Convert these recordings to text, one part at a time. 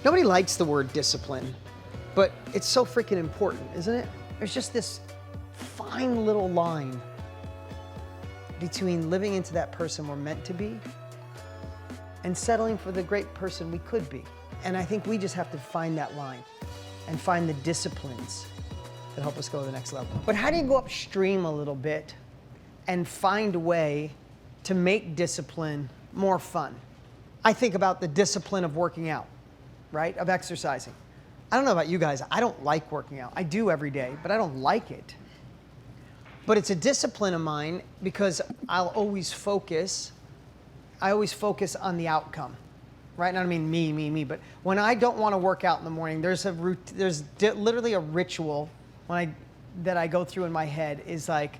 Nobody likes the word discipline, but it's so freaking important, isn't it? There's just this fine little line between living into that person we're meant to be and settling for the great person we could be. And I think we just have to find that line and find the disciplines that help us go to the next level. But how do you go upstream a little bit and find a way to make discipline more fun? I think about the discipline of working out, right? Of exercising. I don't know about you guys, I don't like working out. I do every day, but I don't like it. But it's a discipline of mine because I'll always focus. I always focus on the outcome, right? And I don't mean me, but when I don't want to work out in the morning, there's literally a ritual that I go through in my head is like,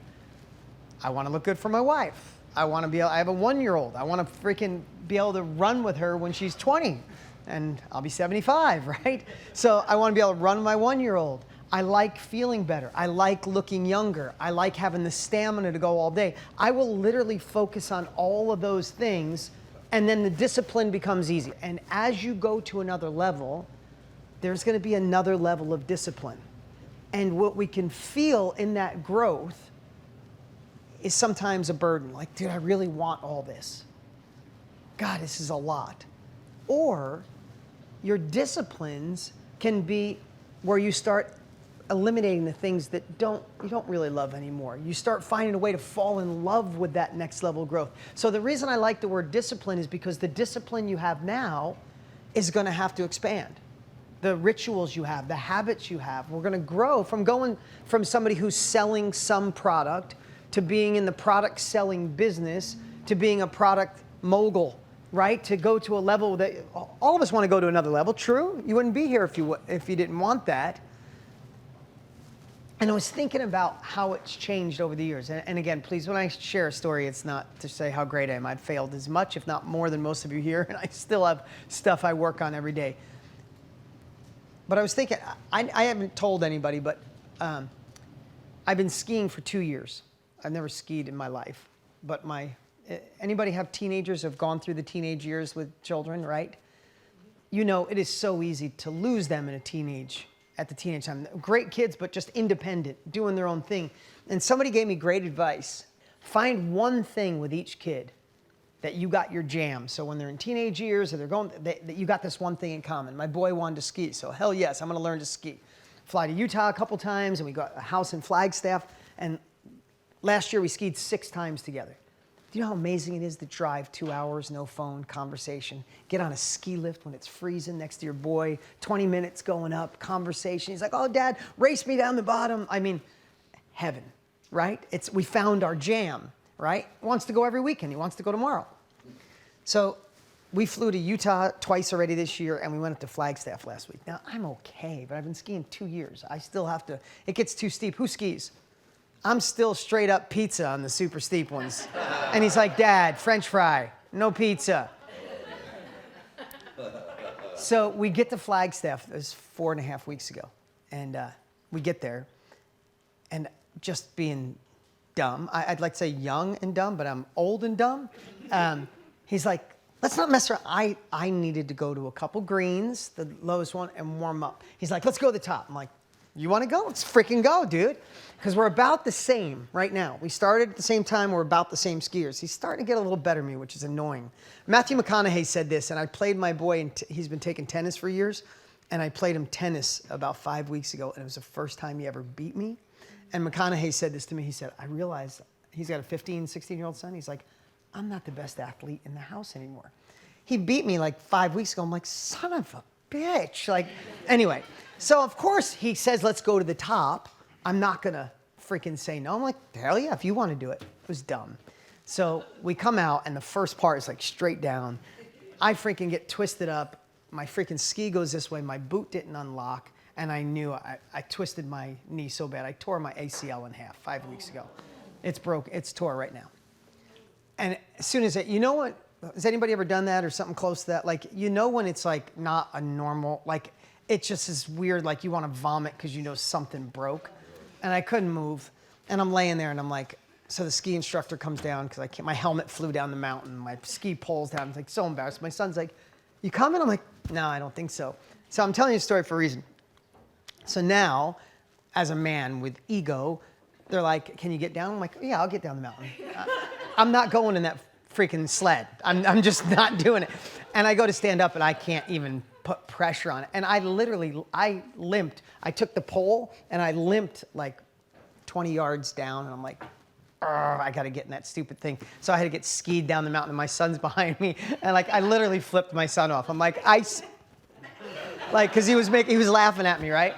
I want to look good for my wife. I have a 1-year-old. I want to freaking be able to run with her when she's 20 and I'll be 75, right? So I want to be able to run with my 1-year-old. I like feeling better. I like looking younger. I like having the stamina to go all day. I will literally focus on all of those things, and then the discipline becomes easy. And as you go to another level, there's going to be another level of discipline. And what we can feel in that growth is sometimes a burden. Like, dude, I really want all this. God, this is a lot. Or your disciplines can be where you start eliminating the things that you don't really love anymore. You start finding a way to fall in love with that next level of growth. So the reason I like the word discipline is because the discipline you have now is going to have to expand. The rituals you have, the habits you have, we're going to grow from going from somebody who's selling some product to being in the product selling business to being a product mogul, right? To go to a level that all of us want to go to another level. True? You wouldn't be here if you didn't want that. And I was thinking about how it's changed over the years. And again, please, when I share a story, it's not to say how great I am. I've failed as much, if not more than most of you here, and I still have stuff I work on every day. But I was thinking, I haven't told anybody, but I've been skiing for 2 years. I've never skied in my life. But anybody have teenagers who have gone through the teenage years with children, right? You know, it is so easy to lose them at the teenage time. Great kids, but just independent, doing their own thing. And somebody gave me great advice. Find one thing with each kid that you got your jam. So when they're in teenage years or that you got this one thing in common. My boy wanted to ski, so hell yes, I'm gonna learn to ski. Fly to Utah a couple times, and we got a house in Flagstaff, and last year we skied 6 times together. Do you know how amazing it is to drive 2 hours, no phone, conversation, get on a ski lift when it's freezing next to your boy, 20 minutes going up, conversation. He's like, oh, Dad, race me down the bottom. I mean, heaven, right? We found our jam, right? He wants to go every weekend. He wants to go tomorrow. So we flew to Utah twice already this year, and we went up to Flagstaff last week. Now, I'm okay, but I've been skiing 2 years. I still have to, it gets too steep. Who skis? I'm still straight up pizza on the super steep ones. And he's like, Dad, French fry, no pizza. So we get to Flagstaff, it was 4.5 weeks ago. And we get there, and just being dumb, I'd like to say young and dumb, but I'm old and dumb. He's like, let's not mess around. I needed to go to a couple greens, the lowest one, and warm up. He's like, let's go to the top. I'm like, you want to go? Let's freaking go, dude. Because we're about the same right now. We started at the same time. We're about the same skiers. He's starting to get a little better than me, which is annoying. Matthew McConaughey said this, and I played my boy, and he's been taking tennis for years, and I played him tennis about 5 weeks ago, and it was the first time he ever beat me. And McConaughey said this to me. He said, I realized he's got a 15, 16-year-old son. He's like, I'm not the best athlete in the house anymore. He beat me like 5 weeks ago. I'm like, son of a bitch. Like, anyway. So, of course, he says, let's go to the top. I'm not going to freaking say no. I'm like, hell yeah, if you want to do it. It was dumb. So we come out, and the first part is like straight down. I freaking get twisted up. My freaking ski goes this way. My boot didn't unlock, and I knew I twisted my knee so bad. I tore my ACL in half 5 weeks ago. It's broke. It's tore right now. And as soon as you know what? Has anybody ever done that or something close to that? Like, you know when it's like not a normal, like, it just is weird, like you want to vomit because you know something broke. And I couldn't move. And I'm laying there, and I'm like, so the ski instructor comes down because my helmet flew down the mountain. My ski pole's down. I'm like so embarrassed. My son's like, You coming? I'm like, no, I don't think so. So I'm telling you a story for a reason. So now, as a man with ego, they're like, can you get down? I'm like, yeah, I'll get down the mountain. I'm not going in that freaking sled. I'm just not doing it. And I go to stand up and I can't even put pressure on it. And I limped. I took the pole and I limped like 20 yards down, and I'm like, I got to get in that stupid thing. So I had to get skied down the mountain, and my son's behind me, and like I literally flipped my son off. I'm like, because he was laughing at me, right?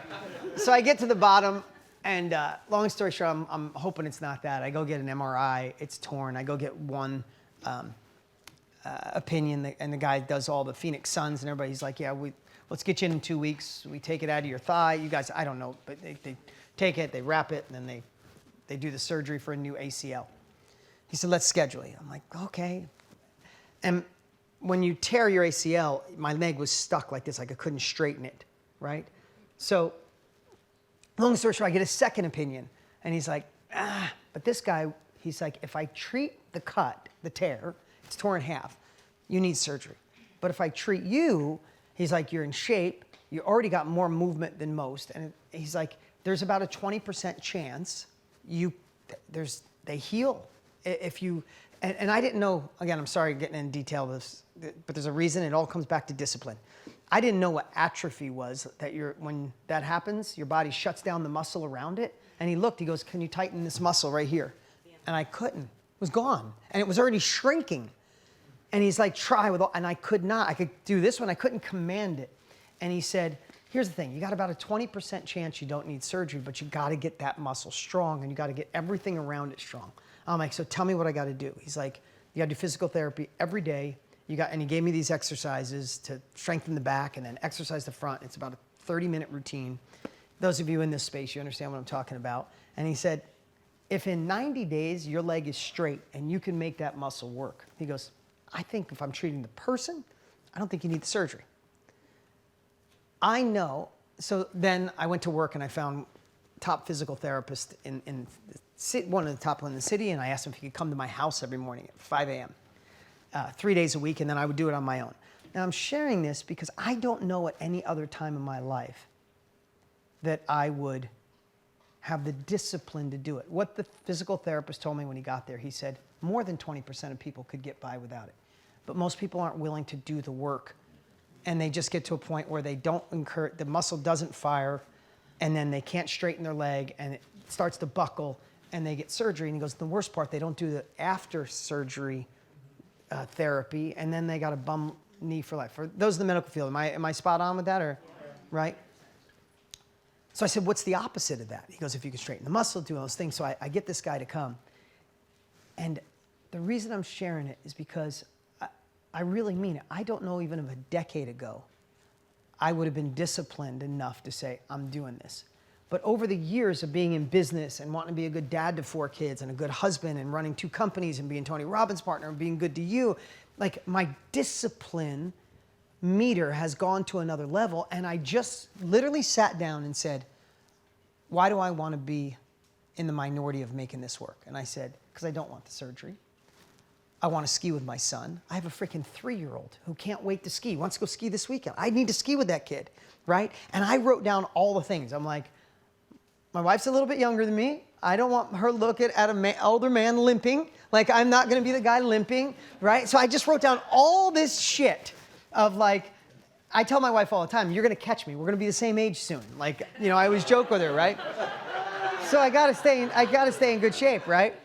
So I get to the bottom, and long story short, I'm hoping it's not that. I go get an MRI. It's torn. I go get one opinion, and the guy does all the Phoenix Suns, and everybody's like, yeah, let's get you in 2 weeks. We take it out of your thigh. You guys, I don't know, but they take it, they wrap it, and then they do the surgery for a new ACL. He said, let's schedule you. I'm like, okay. And when you tear your ACL, my leg was stuck like this, like I couldn't straighten it, right? So long story short, I get a second opinion, and he's like, but this guy, he's like, if I treat the cut, the tear, it's torn in half, you need surgery. But if I treat you, he's like, you're in shape, you already got more movement than most, and he's like, there's about a 20% chance they heal if you, and I didn't know, again, I'm sorry getting in detail of this, but there's a reason. It all comes back to discipline. I didn't know what atrophy was, that when that happens, your body shuts down the muscle around it. And he looked, he goes, can you tighten this muscle right here? And I couldn't, it was gone. And it was already shrinking. And he's like, try with all, and I could not. I could do this one, I couldn't command it. And he said, here's the thing, you got about a 20% chance you don't need surgery, but you got to get that muscle strong, and you got to get everything around it strong. I'm like, so tell me what I got to do. He's like, you got to do physical therapy every day. And he gave me these exercises to strengthen the back and then exercise the front. It's about a 30-minute routine. Those of you in this space, you understand what I'm talking about. And he said, if in 90 days your leg is straight and you can make that muscle work, he goes, I think if I'm treating the person, I don't think you need the surgery. I know. So then I went to work and I found top physical therapist in one of the top one in the city, and I asked him if he could come to my house every morning at 5 a.m. 3 days a week, and then I would do it on my own. Now I'm sharing this because I don't know at any other time in my life that I would have the discipline to do it. What the physical therapist told me when he got there, he said more than 20% of people could get by without it. But most people aren't willing to do the work. And they just get to a point where they don't the muscle doesn't fire, and then they can't straighten their leg, and it starts to buckle, and they get surgery. And he goes, the worst part, they don't do the after surgery therapy, and then they got a bum knee for life. For those in the medical field, am I spot on with that, or right? So I said, what's the opposite of that? He goes, if you can straighten the muscle, do all those things. So I get this guy to come, and the reason I'm sharing it is because I really mean it. I don't know, even if a decade ago, I would have been disciplined enough to say, I'm doing this. But over the years of being in business and wanting to be a good dad to 4 kids and a good husband and running 2 companies and being Tony Robbins' partner and being good to you, like my discipline meter has gone to another level. And I just literally sat down and said, why do I want to be in the minority of making this work? And I said, because I don't want the surgery. I want to ski with my son. I have a freaking 3-year-old who can't wait to ski, wants to go ski this weekend. I need to ski with that kid, right? And I wrote down all the things. I'm like, my wife's a little bit younger than me. I don't want her looking at an older man limping. Like, I'm not going to be the guy limping, right? So I just wrote down all this shit of like, I tell my wife all the time, you're going to catch me. We're going to be the same age soon. Like, I always joke with her, right? So I got to stay in good shape, right?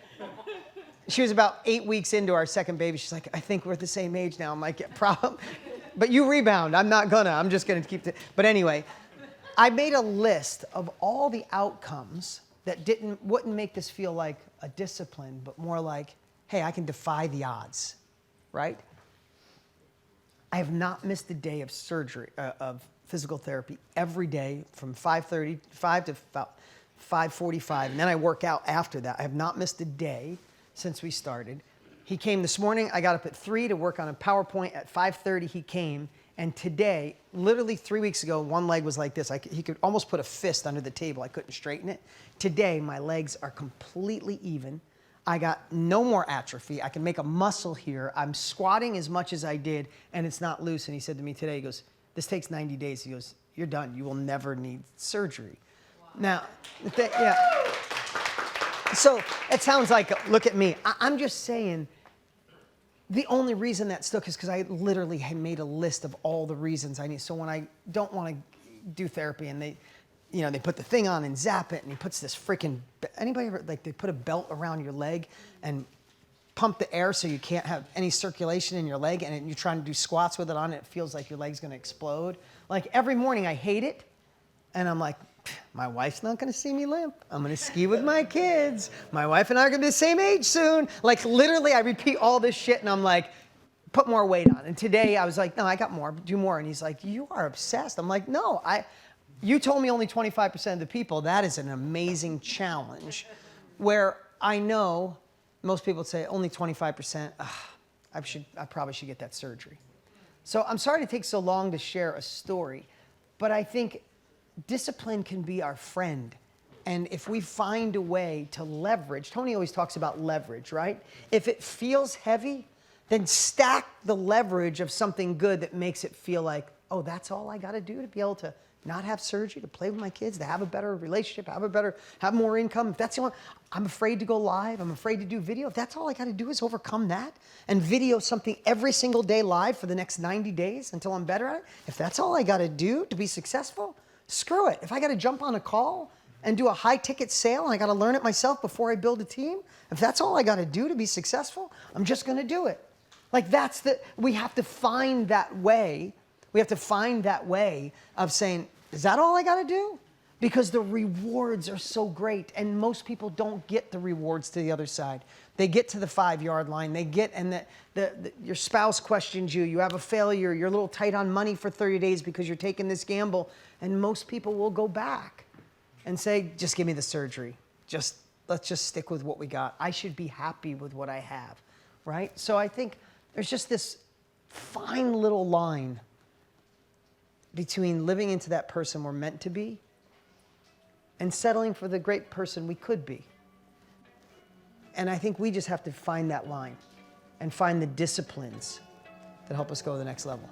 She was about 8 weeks into our second baby. She's like, I think we're the same age now. I'm like, yeah, problem. But you rebound. I'm just going to keep it. But anyway, I made a list of all the outcomes that wouldn't make this feel like a discipline, but more like, hey, I can defy the odds, right? I have not missed a day of surgery, of physical therapy every day from 5:35 to about 5:45. And then I work out after that. I have not missed a day since we started. He came this morning. I got up at 3 to work on a PowerPoint. At 5:30, he came. And today, literally 3 weeks ago, one leg was like this. He could almost put a fist under the table. I couldn't straighten it. Today, my legs are completely even. I got no more atrophy. I can make a muscle here. I'm squatting as much as I did, and it's not loose. And he said to me today, he goes, this takes 90 days. He goes, you're done. You will never need surgery. Wow. Now, yeah. So it sounds like, look at me. I'm just saying, the only reason that stuck is because I literally had made a list of all the reasons I need. So when I don't want to do therapy and they put the thing on and zap it, and he puts this freaking, anybody ever, like they put a belt around your leg and pump the air so you can't have any circulation in your leg, and you're trying to do squats with it on, it feels like your leg's gonna explode. Like every morning I hate it, and I'm like, my wife's not gonna see me limp. I'm gonna ski with my kids. My wife and I are gonna be the same age soon. Like literally I repeat all this shit and I'm like, put more weight on. And today I was like, no, I got more, do more. And he's like, you are obsessed. I'm like, no, you told me only 25% of the people. That is an amazing challenge where I know most people would say only 25%, I probably should get that surgery. So I'm sorry to take so long to share a story, but I think discipline can be our friend. And if we find a way to leverage, Tony always talks about leverage, right? If it feels heavy, then stack the leverage of something good that makes it feel like, oh, that's all I gotta do to be able to not have surgery, to play with my kids, to have a better relationship, have more income. If that's the only, I'm afraid to go live, I'm afraid to do video. If that's all I gotta do is overcome that and video something every single day live for the next 90 days until I'm better at it, if that's all I gotta do to be successful, screw it. If I gotta jump on a call and do a high ticket sale and I gotta learn it myself before I build a team, if that's all I gotta do to be successful, I'm just gonna do it. Like we have to find that way. We have to find that way of saying, is that all I gotta do? Because the rewards are so great, and most people don't get the rewards to the other side. They get to the 5-yard line, they get, and your spouse questions you, you have a failure, you're a little tight on money for 30 days because you're taking this gamble, and most people will go back and say, just give me the surgery. Let's just stick with what we got. I should be happy with what I have, right? So I think there's just this fine little line between living into that person we're meant to be and settling for the great person we could be. And I think we just have to find that line and find the disciplines that help us go to the next level.